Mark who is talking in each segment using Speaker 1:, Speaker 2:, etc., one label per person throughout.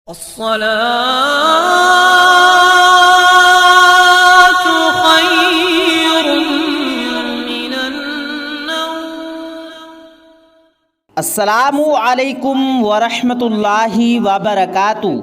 Speaker 1: الصلاة خير من النوم۔
Speaker 2: السلام علیکم ورحمۃ اللہ وبرکاتہ۔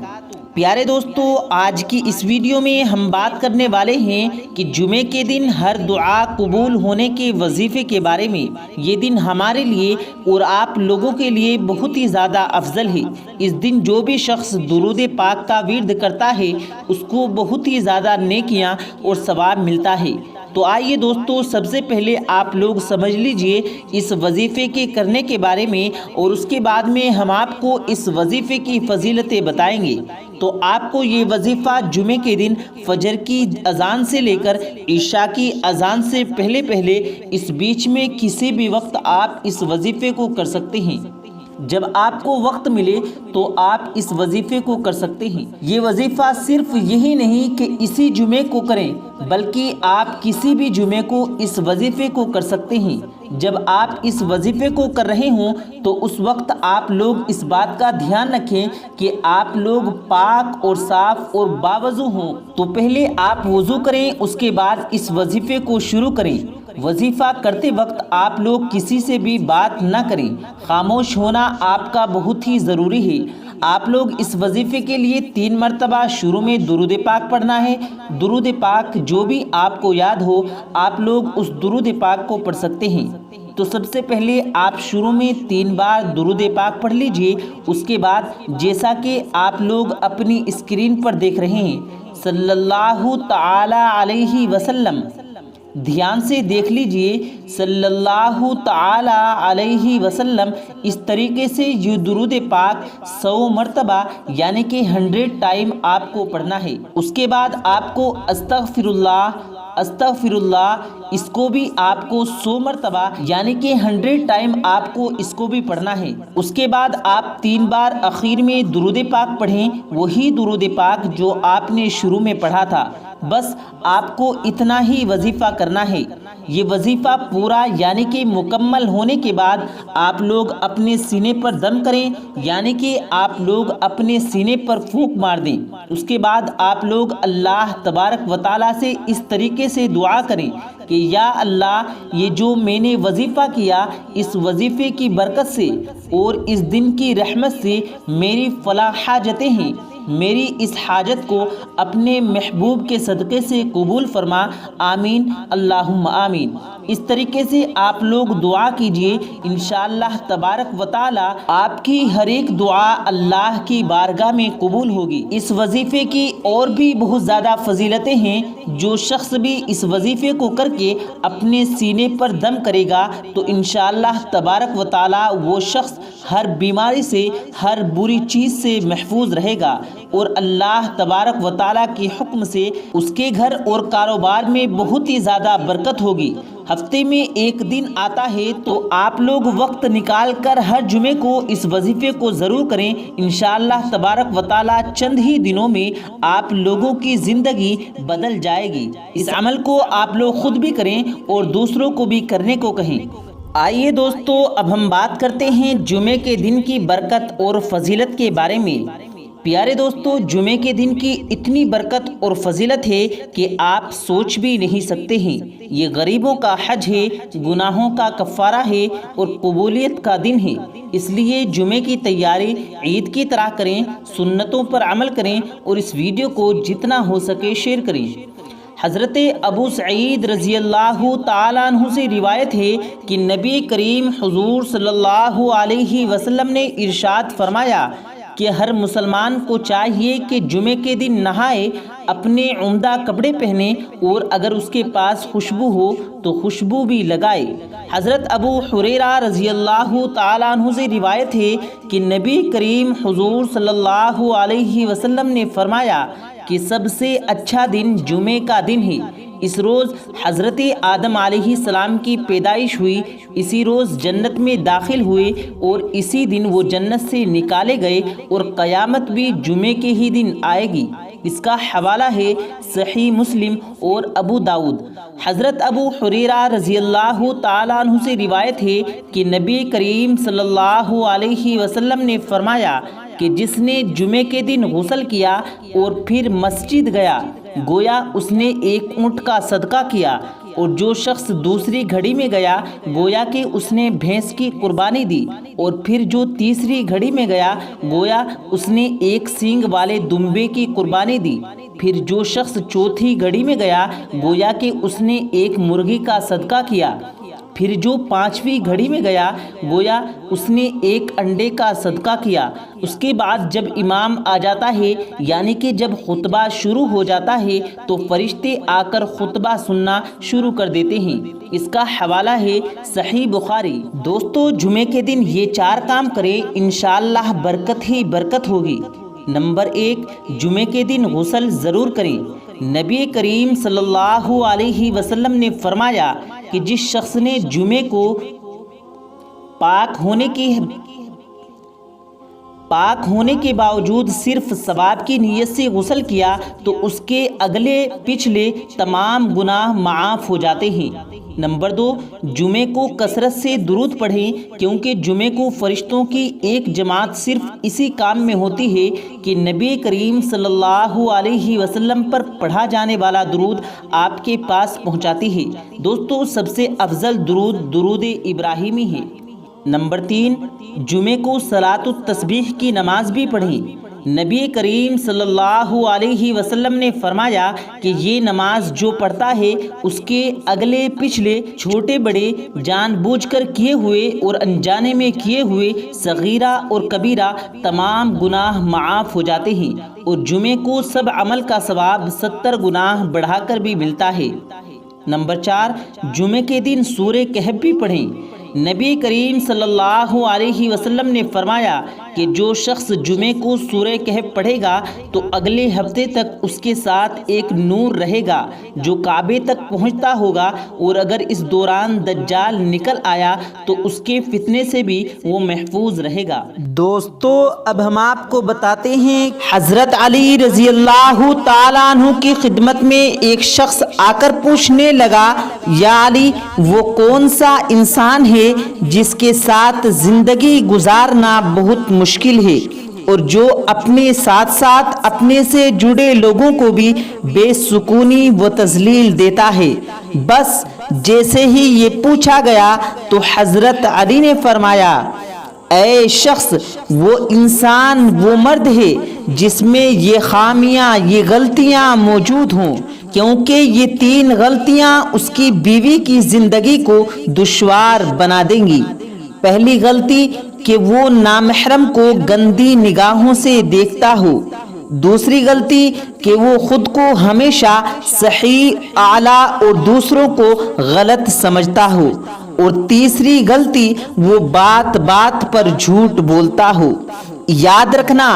Speaker 2: پیارے دوستو، آج کی اس ویڈیو میں ہم بات کرنے والے ہیں کہ جمعے کے دن ہر دعا قبول ہونے کے وظیفے کے بارے میں۔ یہ دن ہمارے لیے اور آپ لوگوں کے لیے بہت ہی زیادہ افضل ہے۔ اس دن جو بھی شخص درود پاک کا ورد کرتا ہے اس کو بہت ہی زیادہ نیکیاں اور ثواب ملتا ہے۔ تو آئیے دوستو، سب سے پہلے آپ لوگ سمجھ لیجئے اس وظیفے کے کرنے کے بارے میں، اور اس کے بعد میں ہم آپ کو اس وظیفے کی فضیلتیں بتائیں گے۔ تو آپ کو یہ وظیفہ جمعے کے دن فجر کی اذان سے لے کر عشاء کی اذان سے پہلے اس بیچ میں کسی بھی وقت آپ اس وظیفے کو کر سکتے ہیں۔ جب آپ کو وقت ملے تو آپ اس وظیفے کو کر سکتے ہیں۔ یہ وظیفہ صرف یہی نہیں کہ اسی جمعے کو کریں، بلکہ آپ کسی بھی جمعے کو اس وظیفے کو کر سکتے ہیں۔ جب آپ اس وظیفے کو کر رہے ہوں تو اس وقت آپ لوگ اس بات کا دھیان رکھیں کہ آپ لوگ پاک اور صاف اور باوضو ہوں۔ تو پہلے آپ وضو کریں، اس کے بعد اس وظیفے کو شروع کریں۔ وظیفہ کرتے وقت آپ لوگ کسی سے بھی بات نہ کریں، خاموش ہونا آپ کا بہت ہی ضروری ہے۔ آپ لوگ اس وظیفے کے لیے 3 مرتبہ شروع میں درود پاک پڑھنا ہے۔ درود پاک جو بھی آپ کو یاد ہو آپ لوگ اس درود پاک کو پڑھ سکتے ہیں۔ تو سب سے پہلے آپ شروع میں 3 بار درود پاک پڑھ لیجئے۔ اس کے بعد جیسا کہ آپ لوگ اپنی اسکرین پر دیکھ رہے ہیں، صلی اللہ تعالی علیہ وسلم، دھیان سے دیکھ لیجئے، صلی اللہ تعالی علیہ وسلم۔ اس طریقے سے یہ درود پاک 100 مرتبہ یعنی کہ 100 ٹائم آپ کو پڑھنا ہے۔ اس کے بعد آپ کو استغفر اللہ اس کو بھی آپ کو 100 مرتبہ یعنی کہ 100 ٹائم آپ کو اس کو بھی پڑھنا ہے۔ اس کے بعد آپ 3 بار اخیر میں درود پاک پڑھیں، وہی درود پاک جو آپ نے شروع میں پڑھا تھا۔ بس آپ کو اتنا ہی وظیفہ کرنا ہے۔ یہ وظیفہ پورا یعنی کہ مکمل ہونے کے بعد آپ لوگ اپنے سینے پر دم کریں، یعنی کہ آپ لوگ اپنے سینے پر پھونک مار دیں۔ اس کے بعد آپ لوگ اللہ تبارک و تعالیٰ سے اس طریقے سے دعا کریں کہ یا اللہ، یہ جو میں نے وظیفہ کیا، اس وظیفے کی برکت سے اور اس دن کی رحمت سے میری فلاں حاجتیں ہیں، میری اس حاجت کو اپنے محبوب کے صدقے سے قبول فرما، آمین اللہم آمین۔ اس طریقے سے آپ لوگ دعا کیجئے، انشاءاللہ تبارک و تعالی آپ کی ہر ایک دعا اللہ کی بارگاہ میں قبول ہوگی۔ اس وظیفے کی اور بھی بہت زیادہ فضیلتیں ہیں۔ جو شخص بھی اس وظیفے کو کر کے اپنے سینے پر دم کرے گا تو انشاءاللہ تبارک و تعالی وہ شخص ہر بیماری سے، ہر بری چیز سے محفوظ رہے گا، اور اللہ تبارک و تعالیٰ کے حکم سے اس کے گھر اور کاروبار میں بہت ہی زیادہ برکت ہوگی۔ ہفتے میں 1 دن آتا ہے تو آپ لوگ وقت نکال کر ہر جمعے کو اس وظیفے کو ضرور کریں، انشاءاللہ تبارک و تعالیٰ چند ہی دنوں میں آپ لوگوں کی زندگی بدل جائے گی۔ اس عمل کو آپ لوگ خود بھی کریں اور دوسروں کو بھی کرنے کو کہیں۔ آئیے دوستو، اب ہم بات کرتے ہیں جمعے کے دن کی برکت اور فضیلت کے بارے میں۔ پیارے دوستو، جمعے کے دن کی اتنی برکت اور فضیلت ہے کہ آپ سوچ بھی نہیں سکتے ہیں۔ یہ غریبوں کا حج ہے، گناہوں کا کفارہ ہے اور قبولیت کا دن ہے۔ اس لیے جمعے کی تیاری عید کی طرح کریں، سنتوں پر عمل کریں اور اس ویڈیو کو جتنا ہو سکے شیئر کریں۔ حضرت ابو سعید رضی اللہ تعالیٰ عنہ سے روایت ہے کہ نبی کریم حضور صلی اللہ علیہ وسلم نے ارشاد فرمایا کہ ہر مسلمان کو چاہیے کہ جمعے کے دن نہائے، اپنے عمدہ کپڑے پہنے اور اگر اس کے پاس خوشبو ہو تو خوشبو بھی لگائے۔ حضرت ابو ہریرہ رضی اللہ تعالیٰ عنہ سے روایت ہے کہ نبی کریم حضور صلی اللہ علیہ وسلم نے فرمایا کہ سب سے اچھا دن جمعے کا دن ہے۔ اس روز حضرت آدم علیہ السلام کی پیدائش ہوئی، اسی روز جنت میں داخل ہوئے اور اسی دن وہ جنت سے نکالے گئے، اور قیامت بھی جمعے کے ہی دن آئے گی۔ اس کا حوالہ ہے صحیح مسلم اور ابو داؤد۔ حضرت ابو ہریرہ رضی اللہ تعالیٰ عنہ سے روایت ہے کہ نبی کریم صلی اللہ علیہ وسلم نے فرمایا کہ جس نے جمعے کے دن غسل کیا اور پھر مسجد گیا گویا اس نے ایک اونٹ کا صدقہ کیا، اور جو شخص دوسری گھڑی میں گیا گویا کہ اس نے بھینس کی قربانی دی، اور پھر جو تیسری گھڑی میں گیا گویا اس نے ایک سینگ والے دمبے کی قربانی دی، پھر جو شخص چوتھی گھڑی میں گیا گویا کہ اس نے ایک مرغی کا صدقہ کیا، پھر جو پانچویں گھڑی میں گیا گویا اس نے ایک انڈے کا صدقہ کیا۔ اس کے بعد جب امام آ جاتا ہے یعنی کہ جب خطبہ شروع ہو جاتا ہے تو فرشتے آ کر خطبہ سننا شروع کر دیتے ہیں۔ اس کا حوالہ ہے صحیح بخاری۔ دوستو جمعے کے دن یہ 4 کام کریں، انشاءاللہ برکت ہی برکت ہوگی۔ نمبر 1، جمعے کے دن غسل ضرور کریں۔ نبی کریم صلی اللہ علیہ وسلم نے فرمایا کہ جس شخص نے جمعے کو پاک ہونے کے باوجود صرف ثواب کی نیت سے غسل کیا تو اس کے اگلے پچھلے تمام گناہ معاف ہو جاتے ہیں۔ نمبر 2، جمعے کو کثرت سے درود پڑھیں، کیونکہ جمعے کو فرشتوں کی ایک جماعت صرف اسی کام میں ہوتی ہے کہ نبی کریم صلی اللہ علیہ وسلم پر پڑھا جانے والا درود آپ کے پاس پہنچاتی ہے۔ دوستو سب سے افضل درود ابراہیمی ہے۔ نمبر 3، جمعے کو صلاۃ التسبیح کی نماز بھی پڑھیں۔ نبی کریم صلی اللہ علیہ وسلم نے فرمایا کہ یہ نماز جو پڑھتا ہے اس کے اگلے پچھلے چھوٹے بڑے جان بوجھ کر کیے ہوئے اور انجانے میں کیے ہوئے صغیرہ اور کبیرہ تمام گناہ معاف ہو جاتے ہیں، اور جمعے کو سب عمل کا ثواب 70 گناہ بڑھا کر بھی ملتا ہے۔ نمبر 4، جمعے کے دن سورہ کہف بھی پڑھیں۔ نبی کریم صلی اللہ علیہ وسلم نے فرمایا کہ جو شخص جمعے کو سورہ کہف پڑھے گا تو اگلے ہفتے تک اس کے ساتھ ایک نور رہے گا جو کعبے تک پہنچتا ہوگا، اور اگر اس دوران دجال نکل آیا تو اس کے فتنے سے بھی وہ محفوظ رہے گا۔ دوستو اب ہم آپ کو بتاتے ہیں، حضرت علی رضی اللہ تعالیٰ عنہ کی خدمت میں ایک شخص آ کر پوچھنے لگا، یا علی وہ کون سا انسان ہے جس کے ساتھ زندگی گزارنا بہت مشکل ہے اور جو اپنے ساتھ ساتھ اپنے سے جڑے لوگوں کو بھی بے سکونی و تذلیل دیتا ہے؟ بس جیسے ہی یہ پوچھا گیا تو حضرت علی نے فرمایا، اے شخص وہ انسان وہ مرد ہے جس میں یہ خامیاں یہ غلطیاں موجود ہوں، کیونکہ یہ 3 غلطیاں اس کی بیوی کی زندگی کو دشوار بنا دیں گی۔ پہلی غلطی کہ وہ نامحرم کو گندی نگاہوں سے دیکھتا ہو، دوسری غلطی کہ وہ خود کو ہمیشہ صحیح اعلیٰ اور دوسروں کو غلط سمجھتا ہو، اور تیسری غلطی وہ بات بات پر جھوٹ بولتا ہو۔ یاد رکھنا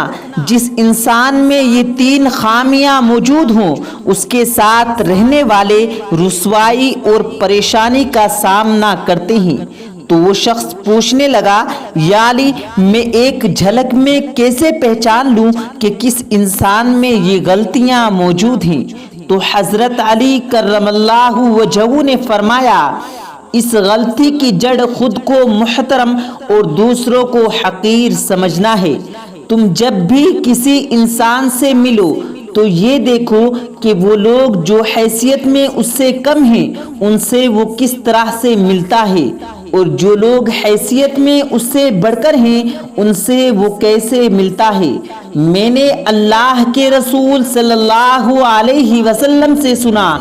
Speaker 2: جس انسان میں یہ 3 خامیاں موجود ہوں اس کے ساتھ رہنے والے رسوائی اور پریشانی کا سامنا کرتے ہیں۔ تو وہ شخص پوچھنے لگا، یا علی میں ایک جھلک میں کیسے پہچان لوں کہ کس انسان میں یہ غلطیاں موجود ہیں؟ تو حضرت علی کرم اللہ وجہہ نے فرمایا، اس غلطی کی جڑ خود کو محترم اور دوسروں کو حقیر سمجھنا ہے۔ تم جب بھی کسی انسان سے ملو تو یہ دیکھو کہ وہ لوگ جو حیثیت میں اس سے کم ہیں ان سے وہ کس طرح سے ملتا ہے، اور جو لوگ حیثیت میں اس سے بڑھ کر ہیں ان سے وہ کیسے ملتا ہے۔ میں نے اللہ کے رسول صلی اللہ علیہ وسلم سے سنا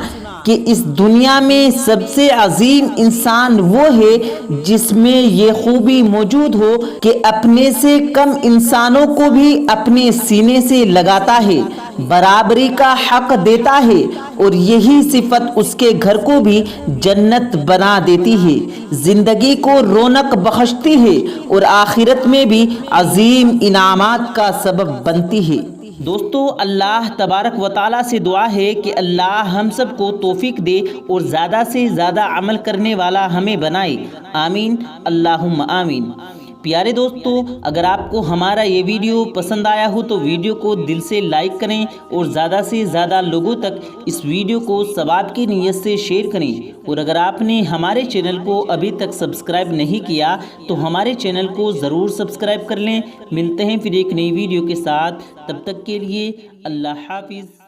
Speaker 2: کہ اس دنیا میں سب سے عظیم انسان وہ ہے جس میں یہ خوبی موجود ہو کہ اپنے سے کم انسانوں کو بھی اپنے سینے سے لگاتا ہے، برابری کا حق دیتا ہے، اور یہی صفت اس کے گھر کو بھی جنت بنا دیتی ہے، زندگی کو رونق بخشتی ہے، اور آخرت میں بھی عظیم انعامات کا سبب بنتی ہے۔ دوستو اللہ تبارک و تعالیٰ سے دعا ہے کہ اللہ ہم سب کو توفیق دے اور زیادہ سے زیادہ عمل کرنے والا ہمیں بنائے، آمین اللہم آمین۔ پیارے دوستو، اگر آپ کو ہمارا یہ ویڈیو پسند آیا ہو تو ویڈیو کو دل سے لائک کریں اور زیادہ سے زیادہ لوگوں تک اس ویڈیو کو ثواب کی نیت سے شیئر کریں، اور اگر آپ نے ہمارے چینل کو ابھی تک سبسکرائب نہیں کیا تو ہمارے چینل کو ضرور سبسکرائب کر لیں۔ ملتے ہیں پھر ایک نئی ویڈیو کے ساتھ، تب تک کے لیے اللہ حافظ۔